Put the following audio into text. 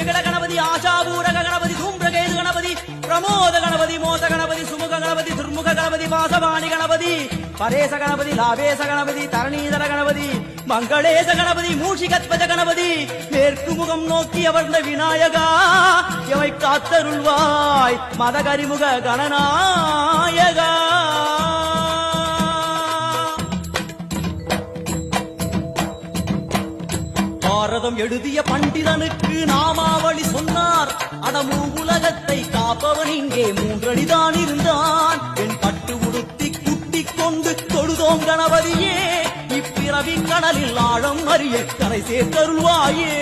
விகட கணபதி ஆசாபூரக கணபதி தூம்பிரகேது கணபதி பிரமோத கணபதி மோத கணபதி சுமுக கணபதி துர்முக கணபதி வாசவாணி கணபதி பரேச கணபதி லாபேச கணபதி தரணீதர கணபதி மங்களேச கணபதி மூஷிகத்வஜ கணபதி மேற்கு முகம் நோக்கி அமர்ந்த விநாயகா எவை காத்தருள்வாய் மதகரிமுக கணநாயகா. பாரதம் எழுதிய பண்டிதனுக்கு நாமாவளி சொன்னார். அடமூ உலகத்தை காப்பவன் இங்கே மூன்றடிதான் இருந்தான். என் பட்டு உடுத்தி குட்டிக் கொண்டு தொழுதோம் கணபதியே, இப்பிறவி கடலில் ஆழம் அறிய கரை சேர்த்தருள்வாயே.